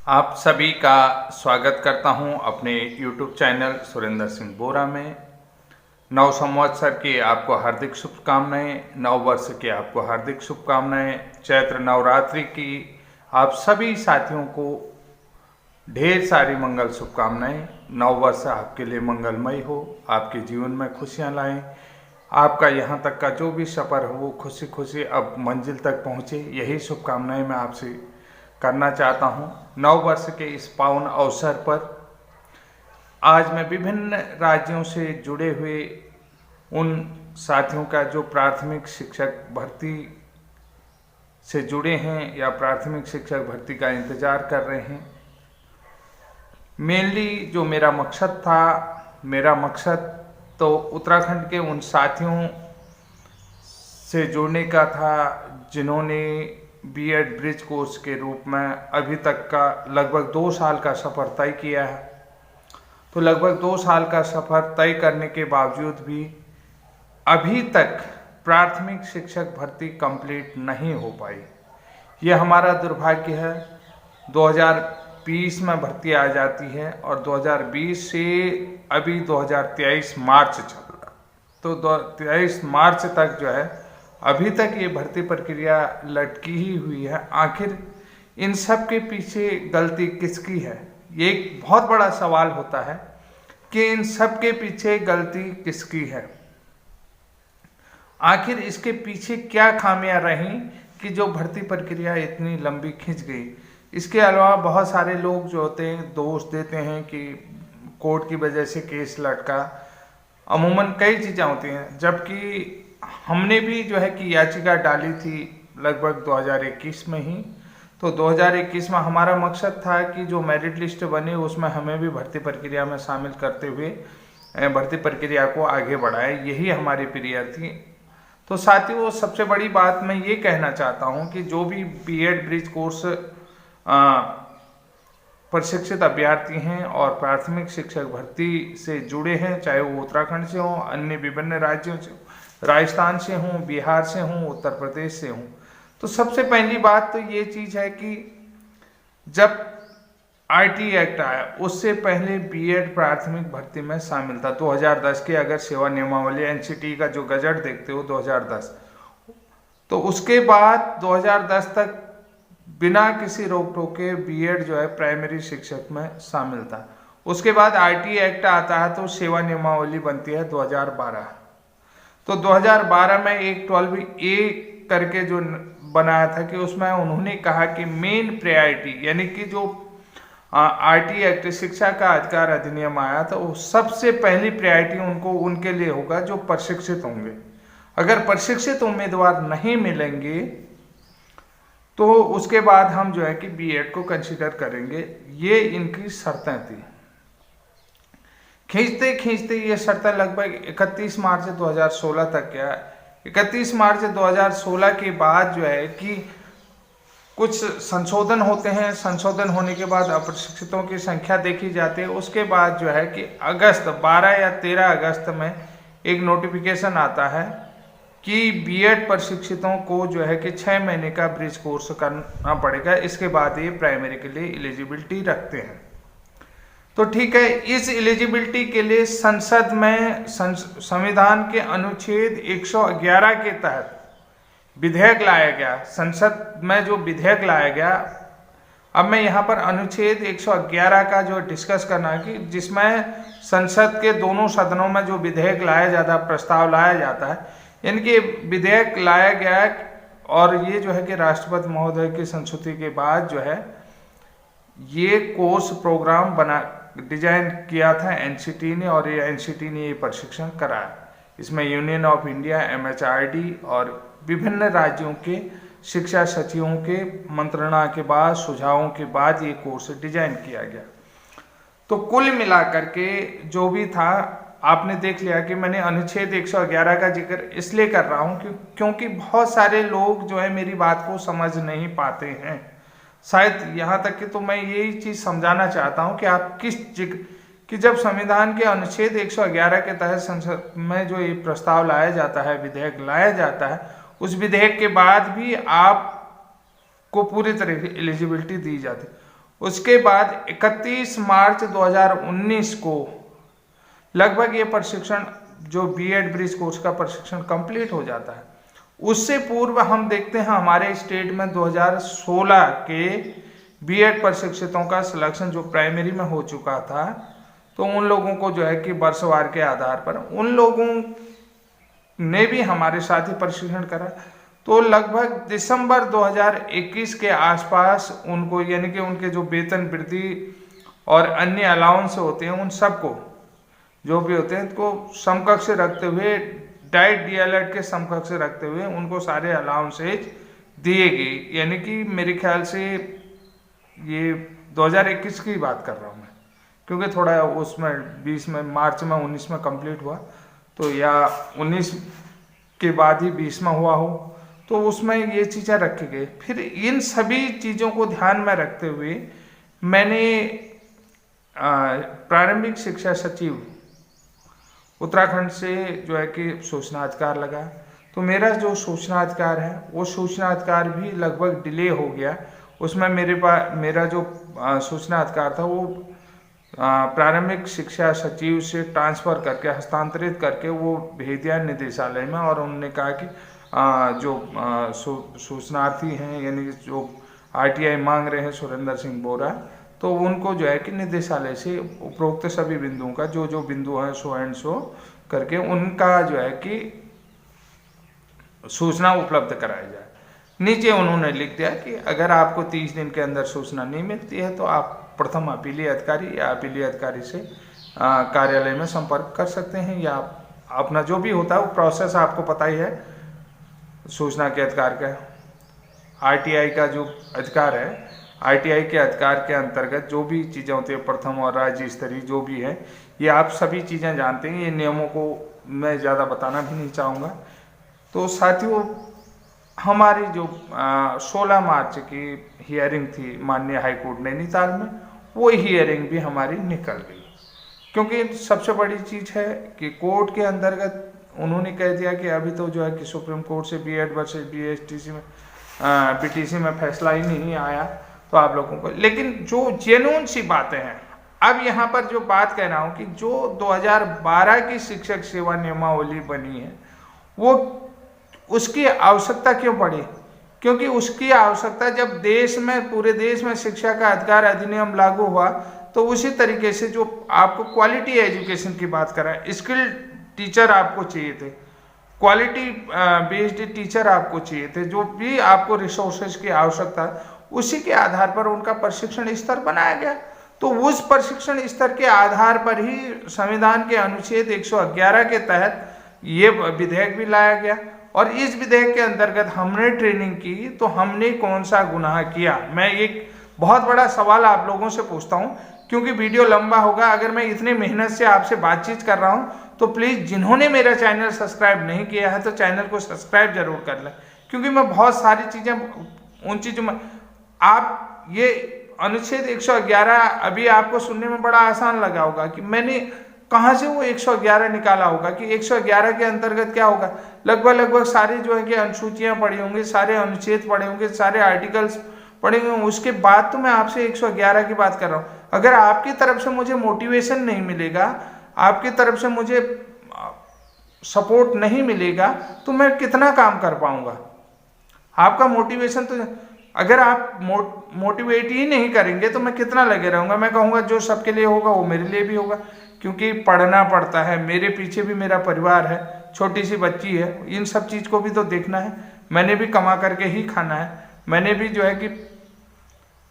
आप सभी का स्वागत करता हूं अपने YouTube चैनल सुरेंद्र सिंह बोरा में। नव संवत्सर की आपको हार्दिक शुभकामनाएं, नव वर्ष की आपको हार्दिक शुभकामनाएं, चैत्र नवरात्रि की आप सभी साथियों को ढेर सारी मंगल शुभकामनाएं। नव वर्ष आपके लिए मंगलमय हो, आपके जीवन में खुशियां लाएं, आपका यहाँ तक का जो भी सफ़र हो वो खुशी खुशी अब मंजिल तक पहुँचे, यही शुभकामनाएं मैं आपसे करना चाहता हूँ। नव वर्ष के इस पावन अवसर पर आज मैं विभिन्न राज्यों से जुड़े हुए उन साथियों का जो प्राथमिक शिक्षक भर्ती से जुड़े हैं या प्राथमिक शिक्षक भर्ती का इंतज़ार कर रहे हैं, मेनली जो मेरा मकसद तो उत्तराखंड के उन साथियों से जुड़ने का था जिन्होंने बीएड ब्रिज कोर्स के रूप में अभी तक का लगभग 2 साल का सफ़र तय किया है। तो लगभग 2 साल का सफ़र तय करने के बावजूद भी अभी तक प्राथमिक शिक्षक भर्ती कंप्लीट नहीं हो पाई। ये हमारा दुर्भाग्य है। 2020 में भर्ती आ जाती है और 2020 से अभी 2023 मार्च चल रहा, तो 23 मार्च तक जो है अभी तक ये भर्ती प्रक्रिया लटकी ही हुई है। आखिर इन सब के पीछे गलती किसकी है? ये एक बहुत बड़ा सवाल होता है कि इन सब के पीछे गलती किसकी है। आखिर इसके पीछे क्या खामियां रहीं कि जो भर्ती प्रक्रिया इतनी लंबी खिंच गई। इसके अलावा बहुत सारे लोग जो होते हैं दोष देते हैं कि कोर्ट की वजह से केस लटका, अमूमन कई चीज़ें होती हैं, जबकि हमने भी जो है कि याचिका डाली थी लगभग 2021 में ही। तो 2021 में हमारा मकसद था कि जो मेरिट लिस्ट बनी उसमें हमें भी भर्ती प्रक्रिया में शामिल करते हुए भर्ती प्रक्रिया को आगे बढ़ाए, यही हमारी प्रेरणा थी। तो साथियों, सबसे बड़ी बात मैं ये कहना चाहता हूँ कि जो भी बीएड ब्रिज कोर्स प्रशिक्षित अभ्यर्थी हैं और प्राथमिक शिक्षक भर्ती से जुड़े हैं, चाहे वो उत्तराखंड से हों, अन्य विभिन्न राज्यों से, राजस्थान से हों, बिहार से हों, उत्तर प्रदेश से हों, तो सबसे पहली बात तो ये चीज़ है कि जब आईटी एक्ट आया उससे पहले बीएड प्राथमिक भर्ती में शामिल था। 2010 के अगर सेवा नियमावली एनसीटी का जो गजट देखते हो 2010, तो उसके बाद 2010 तक बिना किसी रोक टोके बीएड जो है प्राइमरी शिक्षक में शामिल था। उसके बाद आईटी एक्ट आता है तो सेवा नियमावली बनती है 2012। तो 2012 में एक 12A करके जो बनाया था कि उसमें उन्होंने कहा कि मेन प्रायोरिटी, यानी कि जो आईटी एक्ट शिक्षा का अधिकार अधिनियम आया तो सबसे पहली प्रायोरिटी उनके लिए होगा जो प्रशिक्षित होंगे। अगर प्रशिक्षित उम्मीदवार नहीं मिलेंगे तो उसके बाद हम जो है कि बीएड को कंसीडर करेंगे। ये इनकी शर्तें थी। खींचते खींचते ये शर्तें लगभग 31 मार्च 2016 तक गया। 31 मार्च 2016 के बाद जो है कि कुछ संशोधन होते हैं। संशोधन होने के बाद अप्रशिक्षितों की संख्या देखी जाती है। उसके बाद जो है कि अगस्त 12 या 13 अगस्त में एक नोटिफिकेशन आता है कि बीएड प्रशिक्षितों को जो है कि 6 महीने का ब्रिज कोर्स करना पड़ेगा। इसके बाद ये प्राइमरी के लिए एलिजिबिलिटी रखते हैं। तो ठीक है, इस एलिजिबिलिटी के लिए संसद में संविधान के अनुच्छेद 111 के तहत विधेयक लाया गया। संसद में जो विधेयक लाया गया, अब मैं यहाँ पर अनुच्छेद 111 का जो डिस्कस करना है कि जिसमें संसद के दोनों सदनों में जो विधेयक लाया जाता है, प्रस्ताव लाया जाता है, यानी कि विधेयक लाया गया और ये जो है कि राष्ट्रपति महोदय की संस्तुति के बाद जो है ये कोर्स प्रोग्राम डिजाइन किया था एनसीटी ने, और ये एनसीटी ने ये प्रशिक्षण कराया। इसमें यूनियन ऑफ इंडिया, एमएचआरडी और विभिन्न राज्यों के शिक्षा सचिवों के मंत्रणा के बाद, सुझावों के बाद ये कोर्स डिजाइन किया गया। तो कुल मिलाकर के जो भी था, आपने देख लिया कि मैंने अनुच्छेद 111 का जिक्र इसलिए कर रहा हूँ क्योंकि बहुत सारे लोग जो है मेरी बात को समझ नहीं पाते हैं। शायद यहाँ तक कि तो मैं यही चीज़ समझाना चाहता हूँ कि आप कि जब संविधान के अनुच्छेद 111 के तहत संसद में जो ये प्रस्ताव लाया जाता है, विधेयक लाया जाता है, उस विधेयक के बाद भी आपको पूरी तरह की एलिजिबिलिटी दी जाती है। उसके बाद 31 मार्च 2019 को लगभग ये प्रशिक्षण जो बीएड ब्रिज कोर्स का प्रशिक्षण कंप्लीट हो जाता है। उससे पूर्व हम देखते हैं हमारे स्टेट में 2016 के बीएड प्रशिक्षितों का सिलेक्शन जो प्राइमरी में हो चुका था, तो उन लोगों को जो है कि वर्षवार के आधार पर उन लोगों ने भी हमारे साथ ही प्रशिक्षण करा। तो लगभग दिसंबर 2021 के आसपास उनको, यानी कि उनके जो वेतन वृद्धि और अन्य अलाउंस होते हैं उन सबको जो भी होते हैं को समकक्ष रखते हुए, डाइट डीएलएड के समकक्ष रखते हुए उनको सारे अलाउंसेज दिए गए। यानी कि मेरे ख्याल से ये 2021 की बात कर रहा हूँ मैं, क्योंकि थोड़ा उसमें 20 में, मार्च में 19 में कंप्लीट हुआ, तो या 19 के बाद ही 20 में हुआ हो, तो उसमें ये चीज़ें रखी गई। फिर इन सभी चीज़ों को ध्यान में रखते हुए मैंने प्रारंभिक शिक्षा सचिव उत्तराखंड से जो है कि सूचना अधिकार लगा। तो मेरा जो सूचना अधिकार है वो सूचना अधिकार भी लगभग डिले हो गया। उसमें मेरा जो सूचना अधिकार था वो प्रारंभिक शिक्षा सचिव से ट्रांसफ़र करके, हस्तांतरित करके वो भेज दिया निदेशालय में, और उन्होंने कहा कि जो सूचनार्थी हैं, यानी जो आरटीआई मांग रहे हैं सुरेंद्र सिंह बोरा, तो उनको जो है कि निदेशालय से उपरोक्त सभी बिंदुओं का जो जो बिंदु हैं सो एंड सो करके उनका जो है कि सूचना उपलब्ध कराई जाए। नीचे उन्होंने लिख दिया कि अगर आपको 30 दिन के अंदर सूचना नहीं मिलती है तो आप प्रथम अपीलीय अधिकारी या अपीलीय अधिकारी से कार्यालय में संपर्क कर सकते हैं, या अपना जो भी होता है वो प्रोसेस आपको पता ही है सूचना के अधिकार का। आरटीआई का जो अधिकार है, आरटीआई के अधिकार के अंतर्गत जो भी चीज़ें होती है प्रथम और राज्य स्तरीय जो भी है, ये आप सभी चीज़ें जानते हैं। ये नियमों को मैं ज़्यादा बताना भी नहीं चाहूँगा। तो साथियों, हमारी जो 16 मार्च की हियरिंग थी माननीय हाईकोर्ट नैनीताल में, वो हियरिंग भी हमारी निकल गई, क्योंकि सबसे बड़ी चीज़ है कि कोर्ट के अंतर्गत उन्होंने कह दिया कि अभी तो जो है कि सुप्रीम कोर्ट से बीएड वर्सेस बीएसटीसी में बीटीसी में फैसला ही नहीं आया, तो आप लोगों को, लेकिन जो जेन्युइन सी बातें हैं, अब यहाँ पर जो बात कह रहा हूँ कि जो 2012 की शिक्षक सेवा नियमावली बनी है, वो उसकी आवश्यकता क्यों पड़ी? क्योंकि उसकी आवश्यकता जब देश में, पूरे देश में शिक्षा का अधिकार अधिनियम लागू हुआ, तो उसी तरीके से जो आपको क्वालिटी एजुकेशन की बात कर रहा है, स्किल्ड टीचर आपको चाहिए थे, क्वालिटी बेस्ड टीचर आपको चाहिए थे, जो भी आपको रिसोर्सेज की आवश्यकता, उसी के आधार पर उनका प्रशिक्षण स्तर बनाया गया। तो उस प्रशिक्षण स्तर के आधार पर ही संविधान के अनुच्छेद 111 के तहत ये विधेयक भी लाया गया, और इस विधेयक के अंतर्गत हमने ट्रेनिंग की, तो हमने कौन सा गुनाह किया? मैं एक बहुत बड़ा सवाल आप लोगों से पूछता हूं, क्योंकि वीडियो लंबा होगा। अगर मैं इतने मेहनत से आपसे बातचीत कर रहा हूं, तो प्लीज़ जिन्होंने मेरा चैनल सब्सक्राइब नहीं किया है तो चैनल को सब्सक्राइब जरूर कर लें, क्योंकि मैं बहुत सारी चीज़ें, उन चीज़ों में आप ये अनुच्छेद 111 अभी आपको सुनने में बड़ा आसान लगा होगा कि मैंने कहाँ से वो 111 निकाला होगा, कि 111 के अंतर्गत क्या होगा, लगभग सारी जो है कि अनुसूचियाँ पढ़ी होंगी, सारे अनुच्छेद पढ़े होंगे, सारे आर्टिकल्स पढ़े होंगे, उसके बाद तो मैं आपसे 111 की बात कर रहा हूँ। अगर आपकी तरफ से मुझे मोटिवेशन नहीं मिलेगा, आपकी तरफ से मुझे सपोर्ट नहीं मिलेगा, तो मैं कितना काम कर पाऊंगा? आपका मोटिवेशन, तो अगर आप मोटिवेट ही नहीं करेंगे तो मैं कितना लगे रहूँगा? मैं कहूँगा जो सबके लिए होगा वो मेरे लिए भी होगा, क्योंकि पढ़ना पड़ता है, मेरे पीछे भी मेरा परिवार है, छोटी सी बच्ची है, इन सब चीज़ को भी तो देखना है, मैंने भी कमा करके ही खाना है। मैंने भी जो है कि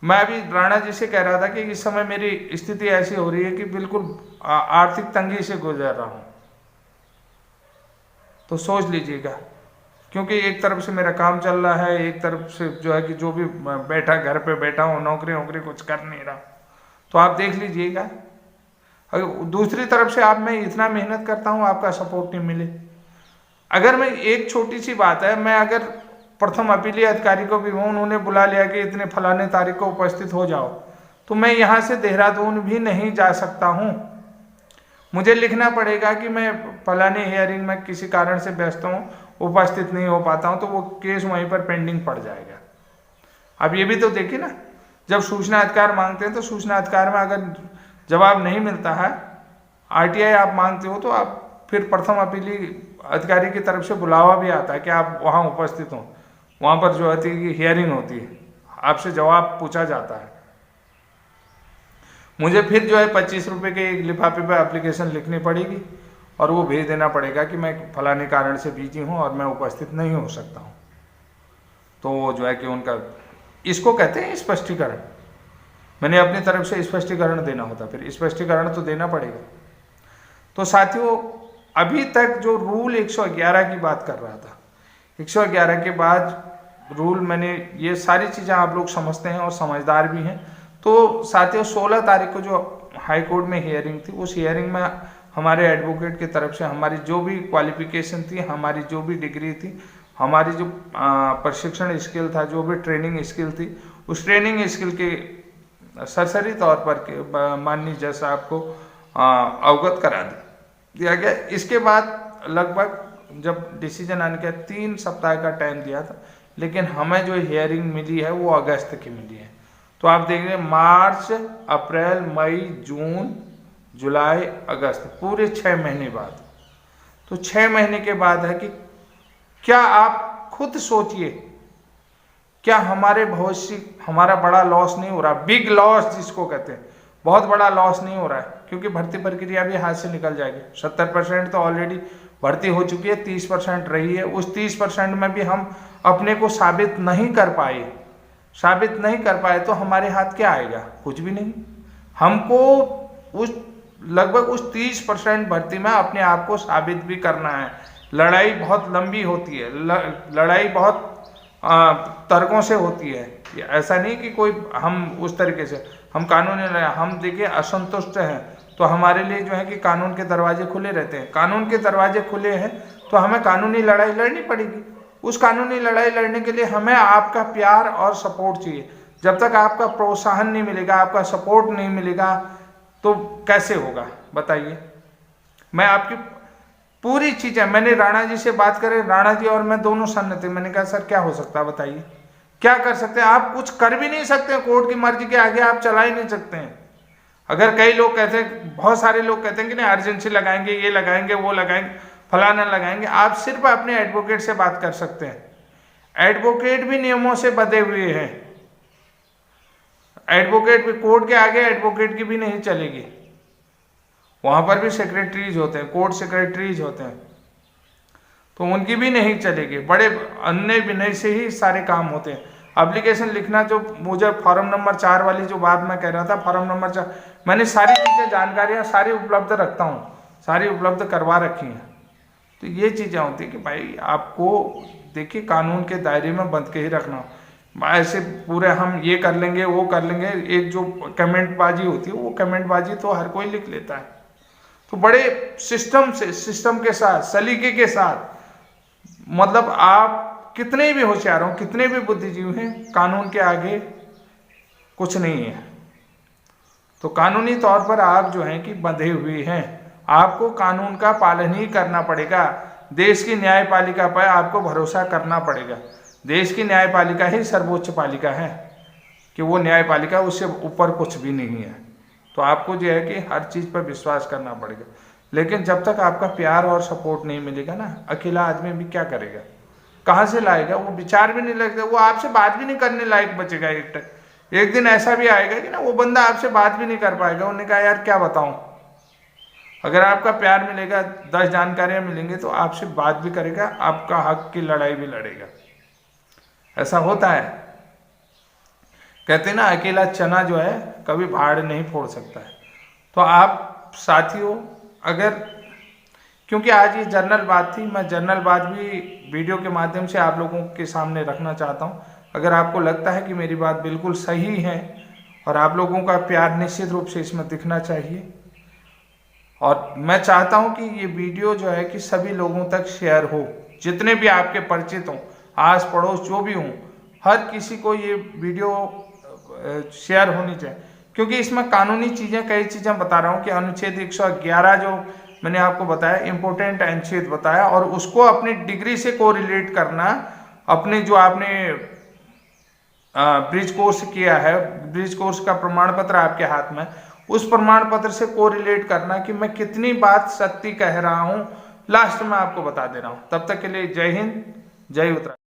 मैं अभी राणा जी से कह रहा था कि इस समय मेरी स्थिति ऐसी हो रही है कि बिल्कुल आर्थिक तंगी से गुजर रहा हूँ, तो सोच लीजिएगा, क्योंकि एक तरफ से मेरा काम चल रहा है, एक तरफ से जो है कि जो भी बैठा, घर पे बैठा हूँ, नौकरी कुछ कर नहीं रहा, तो आप देख लीजिएगा। दूसरी तरफ से आप, मैं इतना मेहनत करता हूँ, आपका सपोर्ट नहीं मिले। अगर मैं, एक छोटी सी बात है, मैं अगर प्रथम अपीलीय अधिकारी को भी उन्होंने बुला लिया कि इतने फलाने तारीख को उपस्थित हो जाओ, तो मैं यहाँ से देहरादून भी नहीं जा सकता हूँ। मुझे लिखना पड़ेगा कि मैं फलाने हियरिंग में किसी कारण से व्यस्त हूँ, उपस्थित नहीं हो पाता हूँ, तो वो केस वहीं पर पेंडिंग पड़ जाएगा। अब ये भी तो देखिए ना, जब सूचना अधिकार मांगते हैं तो सूचना अधिकार में अगर जवाब नहीं मिलता है, आरटीआई आप मांगते हो, तो आप फिर प्रथम अपीली अधिकारी की तरफ से बुलावा भी आता है कि आप वहाँ उपस्थित हो। वहाँ पर जो होती है हियरिंग होती है, आपसे जवाब पूछा जाता है। मुझे फिर जो है 25 रुपये के एक लिफाफे पर एप्लीकेशन लिखनी पड़ेगी और वो भेज देना पड़ेगा कि मैं फलाने कारण से बिजी हूँ और मैं उपस्थित नहीं हो सकता हूँ। तो वो जो है कि उनका, इसको कहते हैं स्पष्टीकरण। मैंने अपनी तरफ से स्पष्टीकरण देना होता, फिर स्पष्टीकरण तो देना पड़ेगा। तो साथियों, अभी तक जो रूल 111 की बात कर रहा था, 111 के बाद रूल, मैंने ये सारी चीज़ें आप लोग समझते हैं और समझदार भी हैं। तो साथियों, 16 तारीख को जो हाई कोर्ट में हियरिंग थी, उस हियरिंग में हमारे एडवोकेट की तरफ से हमारी जो भी क्वालिफिकेशन थी, हमारी जो भी डिग्री थी, हमारी जो प्रशिक्षण स्किल था, जो भी ट्रेनिंग स्किल थी, उस ट्रेनिंग स्किल के सरसरी तौर पर माननीय जज साहब को अवगत करा दिया गया। इसके बाद लगभग जब डिसीजन आने के 3 सप्ताह का टाइम दिया था, लेकिन हमें जो हियरिंग मिली है वो अगस्त की मिली है। तो आप देख रहे हैं मार्च, अप्रैल, मई, जून, जुलाई, अगस्त, पूरे 6 महीने बाद। तो 6 महीने के बाद है कि क्या आप खुद सोचिए, क्या हमारे भविष्य, हमारा बड़ा लॉस नहीं हो रहा, बिग लॉस जिसको कहते हैं, बहुत बड़ा लॉस नहीं हो रहा है, क्योंकि भर्ती प्रक्रिया भी हाथ से निकल जाएगी। 70% तो ऑलरेडी भर्ती हो चुकी है, 30% रही है। उस 30% में भी हम अपने को साबित नहीं कर पाए तो हमारे हाथ क्या आएगा? कुछ भी नहीं। हमको उस लगभग उस 30% भर्ती में अपने आप को साबित भी करना है। लड़ाई बहुत लंबी होती है, लड़ाई बहुत तर्कों से होती है। ऐसा नहीं कि कोई हम उस तरीके से हम कानूनी लड़ाई, हम देखिए असंतुष्ट हैं तो हमारे लिए जो है कि कानून के दरवाजे खुले रहते हैं। कानून के दरवाजे खुले हैं तो हमें कानूनी लड़ाई लड़नी पड़ेगी। उस कानूनी लड़ाई लड़ने के लिए हमें आपका प्यार और सपोर्ट चाहिए। जब तक आपका प्रोत्साहन नहीं मिलेगा, आपका सपोर्ट नहीं मिलेगा, तो कैसे होगा बताइए। मैं आपकी पूरी चीजें, मैंने राणा जी से बात करें, राणा जी और मैं दोनों सन्न थे। मैंने कहा सर क्या हो सकता है बताइए, क्या कर सकते हैं? आप कुछ कर भी नहीं सकते, कोर्ट की मर्जी के आगे आप चला ही नहीं सकते हैं। अगर कई लोग कहते हैं, बहुत सारे लोग कहते हैं कि नहीं अर्जेंसी लगाएंगे, ये लगाएंगे, वो लगाएंगे, फलाना लगाएंगे, आप सिर्फ अपने एडवोकेट से बात कर सकते हैं। एडवोकेट भी नियमों से बंधे हुए हैं। एडवोकेट भी, कोर्ट के आगे एडवोकेट की भी नहीं चलेगी। वहां पर भी सेक्रेटरीज होते हैं, कोर्ट सेक्रेटरीज होते हैं, तो उनकी भी नहीं चलेगी। बड़े अन्य विनय से ही सारे काम होते हैं। एप्लीकेशन लिखना, जो मुझे फॉर्म नंबर 4 वाली जो बात मैं कह रहा था, फॉर्म नंबर 4, मैंने सारी चीजें, जानकारियां सारी उपलब्ध रखता हूँ, सारी उपलब्ध करवा रखी हैं। तो ये चीजें होती है कि भाई आपको देखिए कानून के दायरे में बंद के ही रखना। ऐसे पूरे हम ये कर लेंगे, वो कर लेंगे, एक जो कमेंटबाजी होती है, वो कमेंटबाजी तो हर कोई लिख लेता है। तो बड़े सिस्टम से, सिस्टम के साथ, सलीके के साथ, मतलब आप कितने भी होशियार हो, कितने भी बुद्धिजीवी हैं, कानून के आगे कुछ नहीं है। तो कानूनी तौर पर आप जो हैं कि बंधे हुए हैं। आपको कानून का पालन ही करना पड़ेगा। देश की न्यायपालिका पर आपको भरोसा करना पड़ेगा। देश की न्यायपालिका ही सर्वोच्च पालिका है, कि वो न्यायपालिका, उससे ऊपर कुछ भी नहीं है। तो आपको जो है कि हर चीज़ पर विश्वास करना पड़ेगा। लेकिन जब तक आपका प्यार और सपोर्ट नहीं मिलेगा ना, अकेला आदमी भी क्या करेगा, कहाँ से लाएगा? वो विचार भी नहीं लगता, वो आपसे बात भी नहीं करने लायक बचेगा। एक दिन ऐसा भी आएगा कि ना वो बंदा आपसे बात भी नहीं कर पाएगा। उन्होंने कहा यार क्या बताऊं। अगर आपका प्यार मिलेगा, 10 जानकारियां मिलेंगी, तो आपसे बात भी करेगा, आपका हक की लड़ाई भी लड़ेगा। ऐसा होता है। कहते हैं ना, अकेला चना जो है कभी भाड़ नहीं फोड़ सकता है। तो आप साथियों, अगर, क्योंकि आज ये जनरल बात थी, मैं जनरल बात भी वीडियो के माध्यम से आप लोगों के सामने रखना चाहता हूँ। अगर आपको लगता है कि मेरी बात बिल्कुल सही है और आप लोगों का प्यार निश्चित रूप से इसमें दिखना चाहिए, और मैं चाहता हूँ कि ये वीडियो जो है कि सभी लोगों तक शेयर हो, जितने भी आपके परिचित हों, आस पड़ोस जो भी हों, हर किसी को ये वीडियो शेयर होनी चाहिए। क्योंकि इसमें कानूनी चीज़ें, कई चीज़ें बता रहा हूँ कि अनुच्छेद 111 जो मैंने आपको बताया, इम्पोर्टेंट अनुच्छेद बताया, और उसको अपनी डिग्री से कोरिलेट करना, अपने जो आपने ब्रिज कोर्स किया है, ब्रिज कोर्स का प्रमाण पत्र आपके हाथ में, उस प्रमाण पत्र से कोरिलेट करना कि मैं कितनी बात सत्य कह रहा हूँ, लास्ट में आपको बता दे रहा हूँ। तब तक के लिए जय हिंद, जय उत्तराखंड।